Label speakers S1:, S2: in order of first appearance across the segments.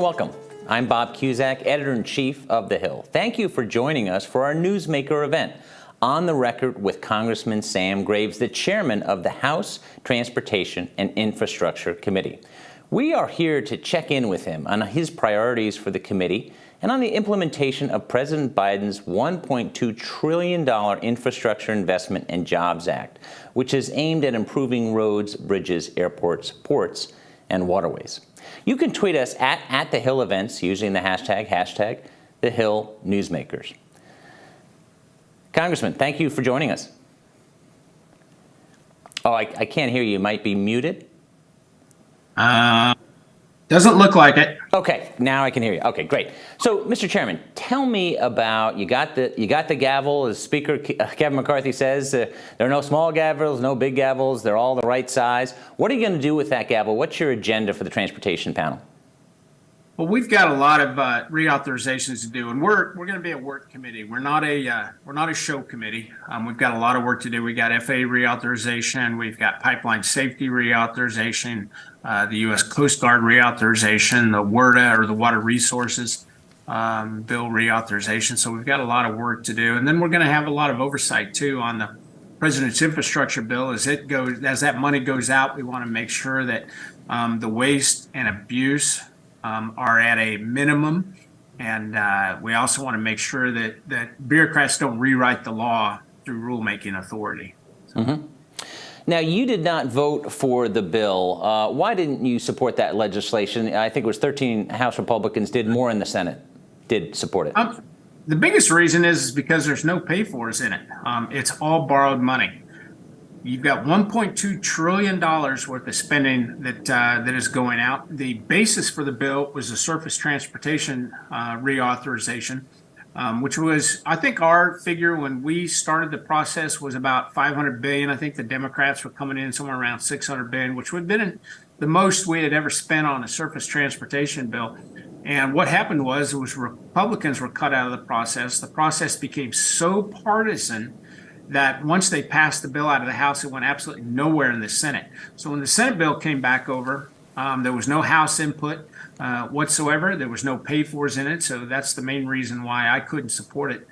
S1: and welcome. I'm Bob Cusack, Editor-in-Chief of The Hill. Thank you for joining us for our Newsmaker event, On the Record with Congressman Sam Graves, the chairman of the House Transportation and Infrastructure Committee. We are here to check in with him on his priorities for the committee and on the implementation of President Biden's $1.2 trillion Infrastructure Investment and Jobs Act, which is aimed at improving roads, bridges, airports, ports, and waterways. You can tweet us at The Hill Events using the hashtag The Hill Newsmakers. Congressman, thank you for joining us. Oh, I can't hear you. You might be muted.
S2: Doesn't look like it.
S1: Okay, now I can hear you. Okay, great. So, Mr. Chairman, tell me about, you got the gavel, as Speaker Kevin McCarthy says. There are no small gavels, no big gavels. They're all the right size. What are you going to do with that gavel? What's your agenda for the transportation panel?
S2: Well, we've got a lot of reauthorizations to do, and we're going to be a work committee. We're not a show committee. We've got a lot of work to do. We got FAA reauthorization. We've got pipeline safety reauthorization. The U.S. Coast Guard reauthorization, the WRDA, or the Water Resources Bill reauthorization. So we've got a lot of work to do. And then we're going to have a lot of oversight, too, on the President's infrastructure bill. As that money goes out, we want to make sure that the waste and abuse are at a minimum. And we also want to make sure that bureaucrats don't rewrite the law through rulemaking authority. So.
S1: Mm-hmm. Now, you did not vote for the bill. Why didn't you support that legislation? I think it was 13 House Republicans did, more in the Senate did support it.
S2: The biggest reason is because there's no pay-fors in it. It's all borrowed money. You've got $1.2 trillion worth of spending that is going out. The basis for the bill was the surface transportation reauthorization. Which was, I think our figure when we started the process was about $500 billion. I think the Democrats were coming in somewhere around $600 billion, which would have been the most we had ever spent on a surface transportation bill. And what happened was Republicans were cut out of the process. The process became so partisan that once they passed the bill out of the House, it went absolutely nowhere in the Senate. So when the Senate bill came back over, there was no House input whatsoever. There was no pay-fors in it, so that's the main reason why I couldn't support it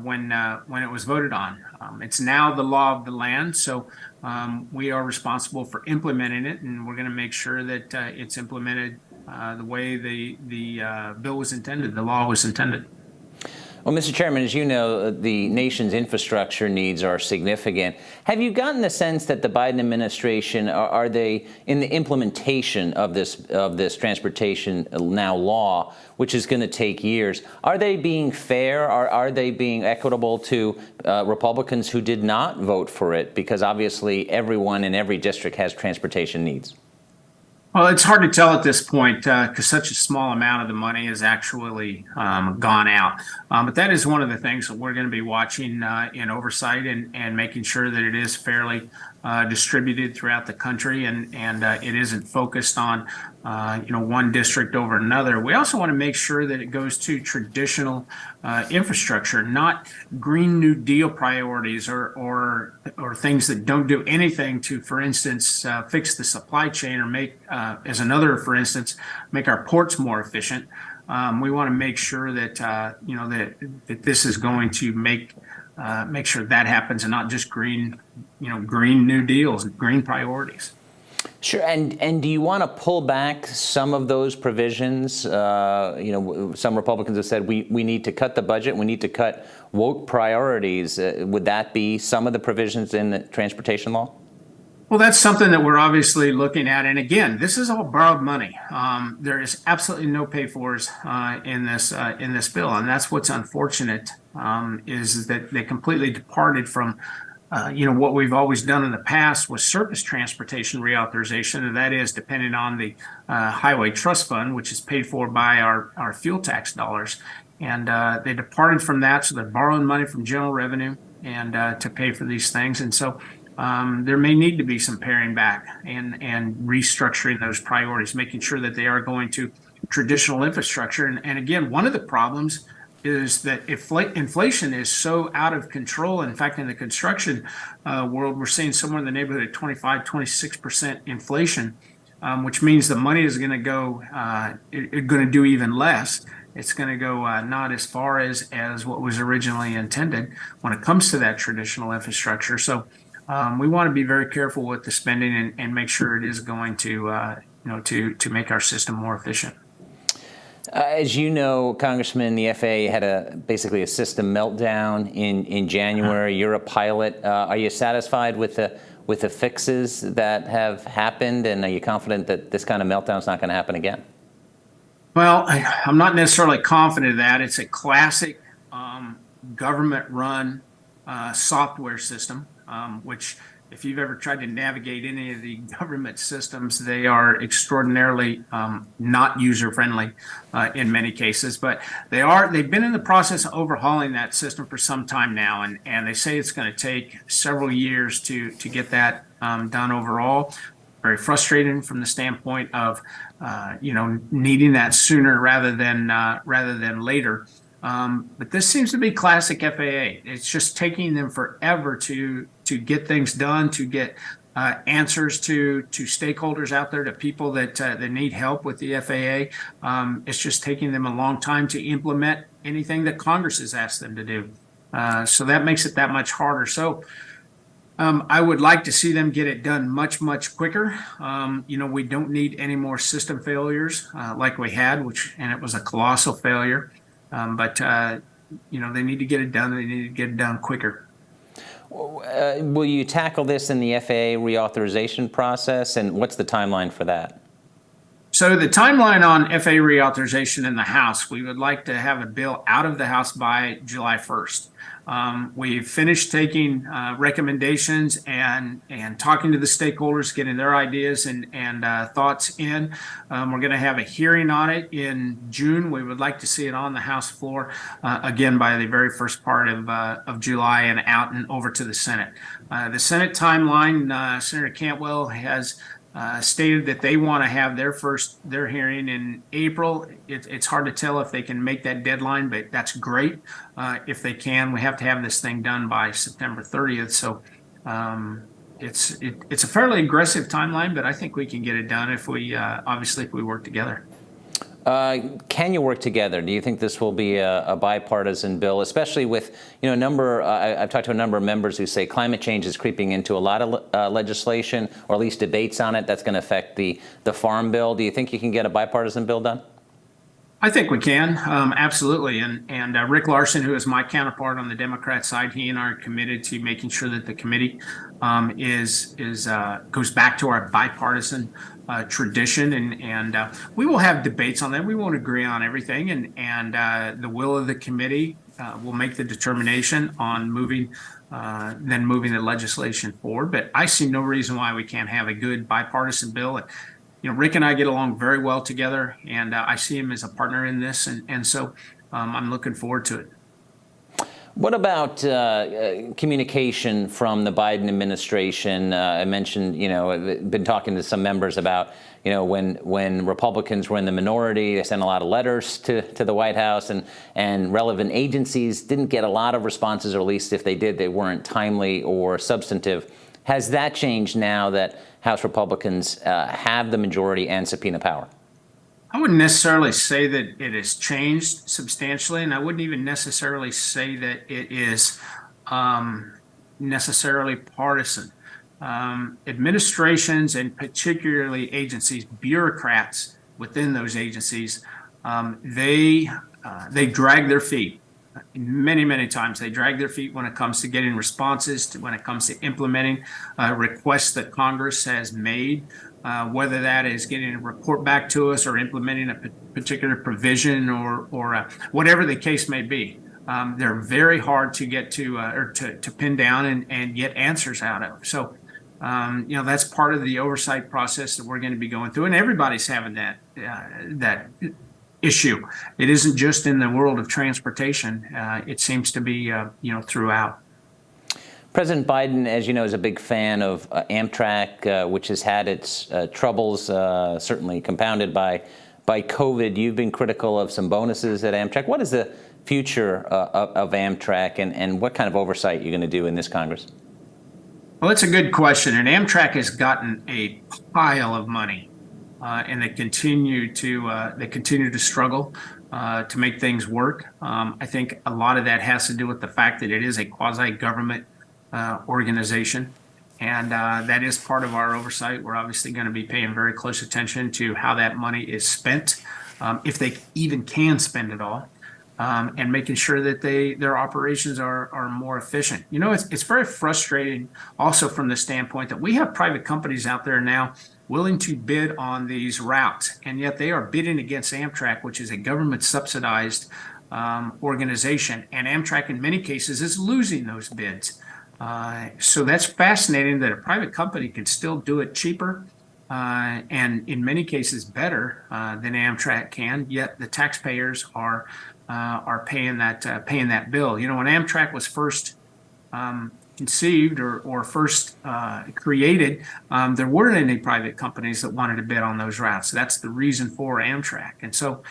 S2: when it was voted on. It's now the law of the land, so we are responsible for implementing it, and we're going to make sure that it's implemented the way the bill was intended, the law was intended.
S1: Well, Mr. Chairman, as you know, the nation's infrastructure needs are significant. Have you gotten the sense that the Biden administration, are they in the implementation of this transportation now law, which is going to take years, are they being fair? Are they being equitable to Republicans who did not vote for it? Because obviously everyone in every district has transportation needs.
S2: Well, it's hard to tell at this point because such a small amount of the money has actually gone out. But that is one of the things that we're going to be watching in oversight and making sure that it is fairly distributed throughout the country and it isn't focused on one district over another. We also want to make sure that it goes to traditional infrastructure, not Green New Deal priorities or things that don't do anything to, for instance, fix the supply chain or make, as another, for instance, make our ports more efficient. We want to make sure that that this is going to make sure that happens and not just green New Deals, green priorities.
S1: Sure, and do you want to pull back some of those provisions? Some Republicans have said we need to cut the budget, we need to cut woke priorities. Would that be some of the provisions in the transportation law?
S2: Well, that's something that we're obviously looking at. And again, this is all borrowed money. There is absolutely no pay-fors in this bill, and that's what's unfortunate is that they completely departed from what we've always done in the past was surface transportation reauthorization, and that is depending on the Highway Trust Fund, which is paid for by our fuel tax dollars. And they departed from that, so they're borrowing money from general revenue and to pay for these things. And so there may need to be some paring back and restructuring those priorities, making sure that they are going to traditional infrastructure. And again, one of the problems is that inflation is so out of control. In fact, in the construction world, we're seeing somewhere in the neighborhood of 25, 26% inflation. which means the money is going to go, going to do even less. It's going to go not as far as what was originally intended when it comes to that traditional infrastructure. So we want to be very careful with the spending and make sure it is going to to make our system more efficient.
S1: As you know, Congressman, the FAA had basically a system meltdown in January. You're a pilot. Are you satisfied with the fixes that have happened, and are you confident that this kind of meltdown is not going to happen again?
S2: Well, I'm not necessarily confident of that. It's a classic government-run software system, which if you've ever tried to navigate any of the government systems, they are extraordinarily not user-friendly in many cases. But they've been in the process of overhauling that system for some time now, and they say it's going to take several years to get that done overall. Very frustrating from the standpoint of needing that sooner rather than later. But this seems to be classic FAA. It's just taking them forever to get things done, to get answers to stakeholders out there, to people that need help with the FAA. It's just taking them a long time to implement anything that Congress has asked them to do. So that makes it that much harder. So I would like to see them get it done much, much quicker. We don't need any more system failures like we had, and it was a colossal failure. But they need to get it done. They need to get it done quicker.
S1: Will you tackle this in the FAA reauthorization process, and what's the timeline for that?
S2: So the timeline on FAA reauthorization in the House, we would like to have a bill out of the House by July 1st. We've finished taking recommendations and talking to the stakeholders, getting their ideas and thoughts in. We're going to have a hearing on it in June. We would like to see it on the House floor again by the very first part of July and out and over to the Senate. The Senate timeline, Senator Cantwell has stated that they want to have their hearing in April. It's hard to tell if they can make that deadline, but that's great if they can. We have to have this thing done by September 30th. So it's a fairly aggressive timeline, but I think we can get it done if we work together.
S1: Can you work together? Do you think this will be a bipartisan bill, especially with a number? I've talked to a number of members who say climate change is creeping into a lot of legislation, or at least debates on it. That's going to affect the farm bill. Do you think you can get a bipartisan bill done?
S2: I think we can, absolutely. And Rick Larsen, who is my counterpart on the Democrat side, he and I are committed to making sure that the committee goes back to our bipartisan tradition, and we will have debates on that. We won't agree on everything, and the will of the committee will make the determination on moving the legislation forward. But I see no reason why we can't have a good bipartisan bill. Rick and I get along very well together, and I see him as a partner in this, and so I'm looking forward to it.
S1: What about communication from the Biden administration? I mentioned, been talking to some members about, when Republicans were in the minority, they sent a lot of letters to the White House, and relevant agencies didn't get a lot of responses, or at least if they did, they weren't timely or substantive. Has that changed now that House Republicans have the majority and subpoena power?
S2: I wouldn't necessarily say that it has changed substantially, and I wouldn't even necessarily say that it is necessarily partisan. Administrations and particularly agencies, bureaucrats within those agencies, they drag their feet. Many, many times they drag their feet when it comes to getting responses, when it comes to implementing requests that Congress has made, whether that is getting a report back to us or implementing a particular provision or whatever the case may be. They're very hard to get to or to pin down and get answers out of. So, that's part of the oversight process that we're going to be going through, and everybody's having that issue. It isn't just in the world of transportation. It seems to be, throughout.
S1: President Biden, as you know, is a big fan of Amtrak, which has had its troubles, certainly compounded by COVID. You've been critical of some bonuses at Amtrak. What is the future of Amtrak, and what kind of oversight are you going to do in this Congress? Well,
S2: that's a good question. And Amtrak has gotten a pile of money and they continue to struggle to make things work. I think a lot of that has to do with the fact that it is a quasi-government organization. And that is part of our oversight. We're obviously going to be paying very close attention to how that money is spent, if they even can spend it all, and making sure that their operations are more efficient. You know, it's very frustrating also from the standpoint that we have private companies out there now willing to bid on these routes, and yet they are bidding against Amtrak, which is a government subsidized organization, and Amtrak in many cases is losing those bids. So that's fascinating that a private company can still do it cheaper and in many cases better than Amtrak can. Yet the taxpayers are paying that bill. You know, when Amtrak was first conceived or first created, there weren't any private companies that wanted to bid on those routes. That's the reason for Amtrak, and so.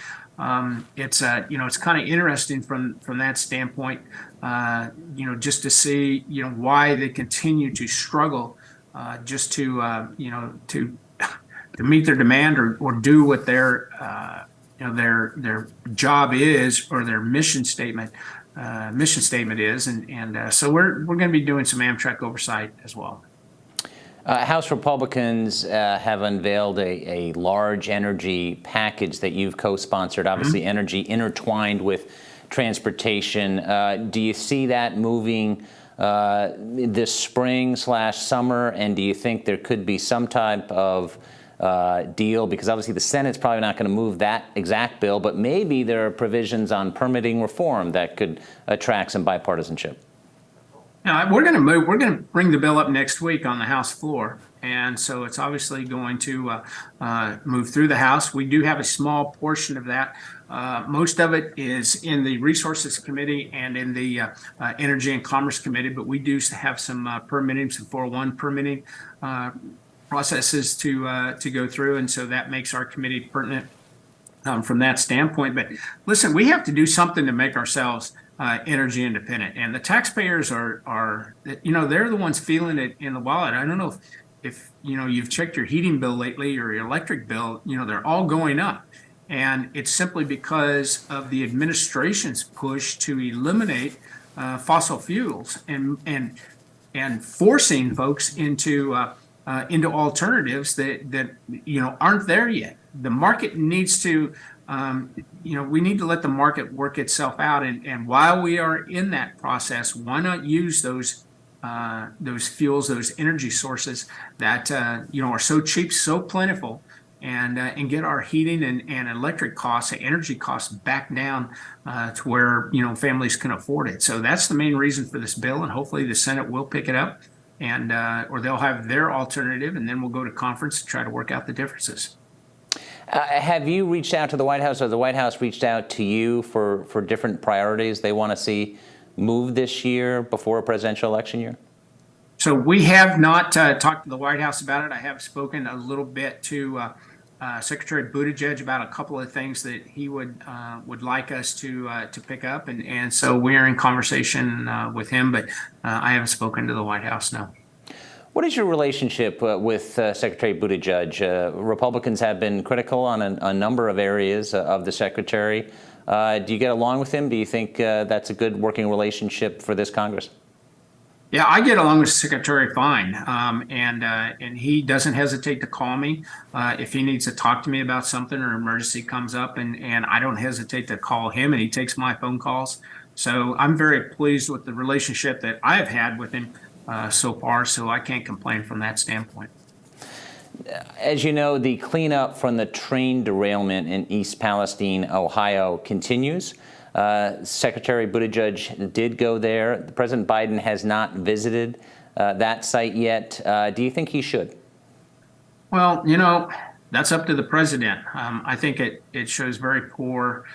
S2: It's kind of interesting from that standpoint, just to see, why they continue to struggle just to meet their demand or do what their job is or their mission statement is. And so we're going to be doing some Amtrak oversight as well.
S1: House Republicans have unveiled a large energy package that you've co-sponsored, obviously energy intertwined with transportation. Do you see that moving this spring/summer, and do you think there could be some type of deal? Because obviously the Senate's probably not going to move that exact bill, but maybe there are provisions on permitting reform that could attract some bipartisanship.
S2: Now, we're going to bring the bill up next week on the House floor. And so it's obviously going to move through the House. We do have a small portion of that. Most of it is in the Resources Committee and in the Energy and Commerce Committee, but we do have some permitting, some 401 permitting processes to go through. And so that makes our committee pertinent from that standpoint. But listen, we have to do something to make ourselves energy independent, and the taxpayers are they're the ones feeling it in the wallet. I don't know if you've checked your heating bill lately or your electric bill. They're all going up, and it's simply because of the administration's push to eliminate fossil fuels and forcing folks into alternatives that aren't there yet. The market needs to. We need to let the market work itself out, and while we are in that process, why not use those fuels, those energy sources that are so cheap, so plentiful, and get our heating and electric costs, energy costs back down to where families can afford it. So that's the main reason for this bill, and hopefully the Senate will pick it up, and or they'll have their alternative, and then we'll go to conference to try to work out the differences.
S1: Have you reached out to the White House, or the White House reached out to you for different priorities they want to see moved this year before a presidential election year?
S2: So we have not talked to the White House about it. I have spoken a little bit to Secretary Buttigieg about a couple of things that he would like us to pick up, and so we're in conversation with him, but I haven't spoken to the White House, no.
S1: What is your relationship with Secretary Buttigieg? Republicans have been critical on a number of areas of the secretary. Do you get along with him? Do you think that's a good working relationship for this Congress?
S2: Yeah, I get along with the Secretary fine, and he doesn't hesitate to call me if he needs to talk to me about something or an emergency comes up, and I don't hesitate to call him, and he takes my phone calls. So I'm very pleased with the relationship that I've had with him so far, so I can't complain from that standpoint.
S1: As you know, the cleanup from the train derailment in East Palestine, Ohio, continues. Secretary Buttigieg did go there. President Biden has not visited that site yet. Do you think he should? Well,
S2: that's up to the president. I think it shows very poor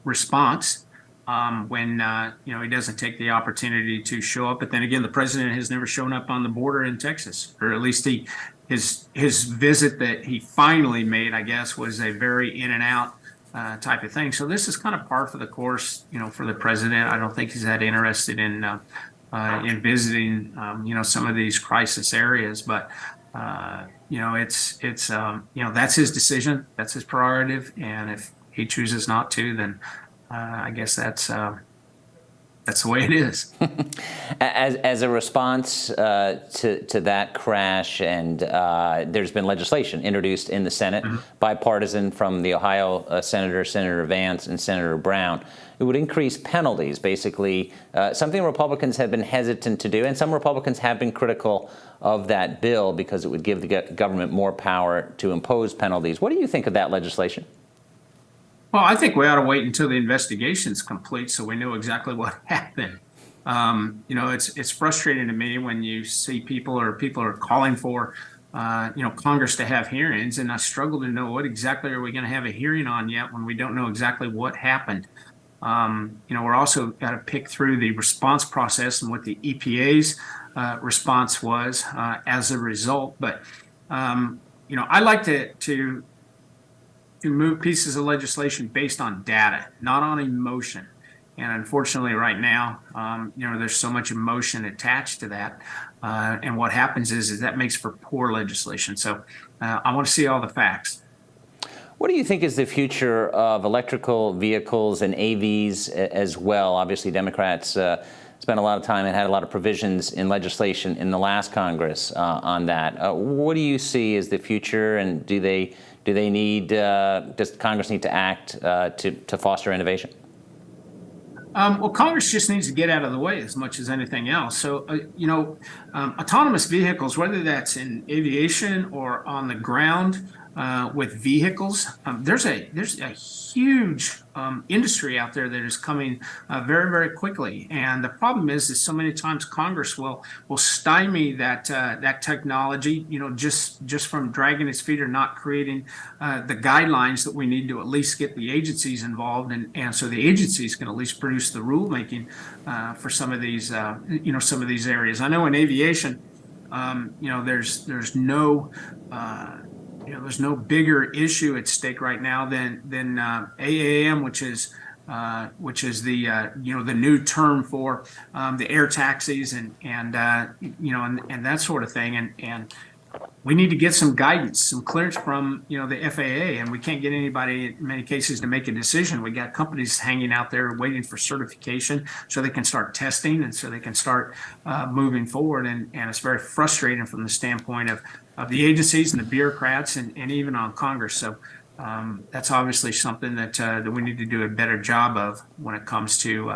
S2: response when he doesn't take the opportunity to show up. But then again, the president has never shown up on the border in Texas, or at least his visit that he finally made, I guess, was a very in and out type of thing. So this is kind of par for the course, for the president. I don't think he's that interested in visiting, some of these crisis areas. But That's his decision. That's his prerogative. And if he chooses not to, then I guess that's the way it is.
S1: As a response to that crash, and there's been legislation introduced in the Senate, bipartisan, from the Ohio Senator Vance and Senator Brown. It would increase penalties, basically, something Republicans have been hesitant to do, and some Republicans have been critical of that bill because it would give the government more power to impose penalties. What do you think of that legislation?
S2: Well, I think we ought to wait until the investigation's complete so we know exactly what happened. It's frustrating to me when you see people are calling for, Congress to have hearings, and I struggle to know what exactly are we going to have a hearing on yet when we don't know exactly what happened. We're also got to pick through the response process and what the EPA's response was as a result. But I like to move pieces of legislation based on data, not on emotion. And unfortunately, right now, there's so much emotion attached to that. And what happens is that makes for poor legislation. So I want to see all the facts.
S1: What do you think is the future of electrical vehicles and AVs as well? Obviously, Democrats spent a lot of time and had a lot of provisions in legislation in the last Congress on that. What do you see as the future, and does Congress need to act to foster innovation?
S2: Well, Congress just needs to get out of the way as much as anything else. So, autonomous vehicles, whether that's in aviation or on the ground with vehicles, there's a huge industry out there that is coming very, very quickly. And the problem is so many times Congress will stymie that technology, just from dragging its feet or not creating the guidelines that we need to at least get the agencies involved, and so the agencies can at least produce the rulemaking for some of these areas. I know in aviation, there's no bigger issue at stake right now than AAM, which is the new term for the air taxis and that sort of thing. And we need to get some guidance, some clearance from the FAA, and we can't get anybody in many cases to make a decision. We got companies hanging out there waiting for certification so they can start testing and so they can start moving forward. And it's very frustrating from the standpoint of the agencies and the bureaucrats and even on Congress. So that's obviously something that we need to do a better job of when it comes to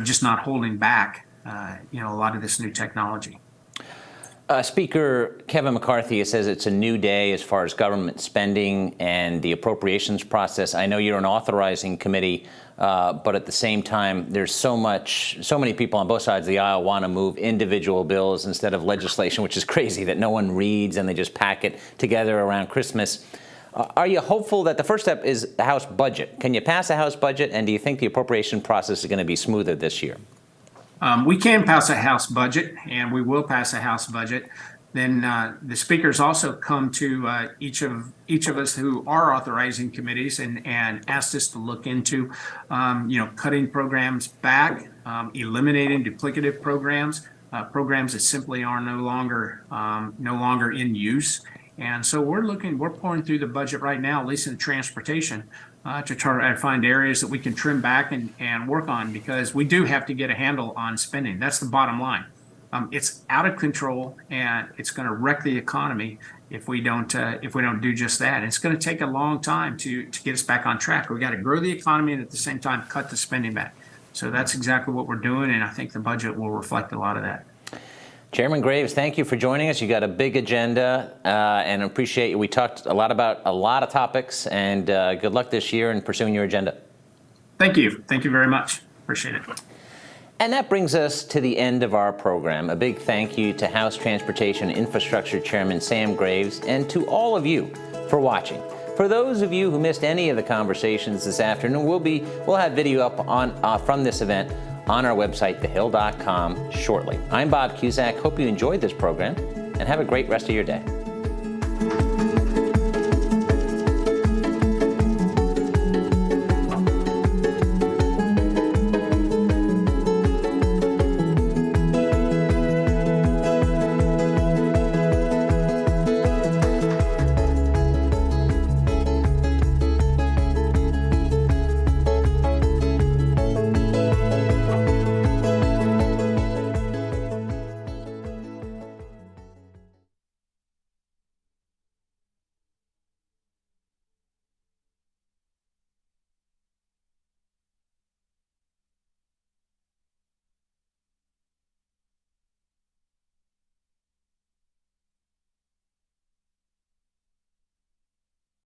S2: just not holding back a lot of this new technology.
S1: Speaker Kevin McCarthy says it's a new day as far as government spending and the appropriations process. I know you're an authorizing committee, but at the same time, there's so many people on both sides of the aisle want to move individual bills instead of legislation, which is crazy that no one reads and they just pack it together around Christmas. Are you hopeful that the first step is the House budget? Can you pass a House budget, and do you think the appropriation process is going to be smoother this year?
S2: We can pass a House budget, and we will pass a House budget. Then the speakers also come to each of us who are authorizing committees and asked us to look into, cutting programs back, eliminating duplicative programs that simply are no longer in use. And so we're pouring through the budget right now, at least in transportation, to try to find areas that we can trim back and work on, because we do have to get a handle on spending. That's the bottom line. It's out of control, and it's going to wreck the economy if we don't do just that. And it's going to take a long time to get us back on track. We've got to grow the economy and at the same time cut the spending back. So that's exactly what we're doing, and I think the budget will reflect a lot of that.
S1: Chairman Graves, thank you for joining us. You got a big agenda, and I appreciate you. We talked a lot about a lot of topics, and good luck this year in pursuing your agenda.
S2: Thank you. Thank you very much. Appreciate it.
S1: And that brings us to the end of our program. A big thank you to House Transportation and Infrastructure Chairman Sam Graves, and to all of you for watching. For those of you who missed any of the conversations this afternoon, we'll have video up from this event on our website, thehill.com, shortly. I'm Bob Cusack. Hope you enjoyed this program, and have a great rest of your day.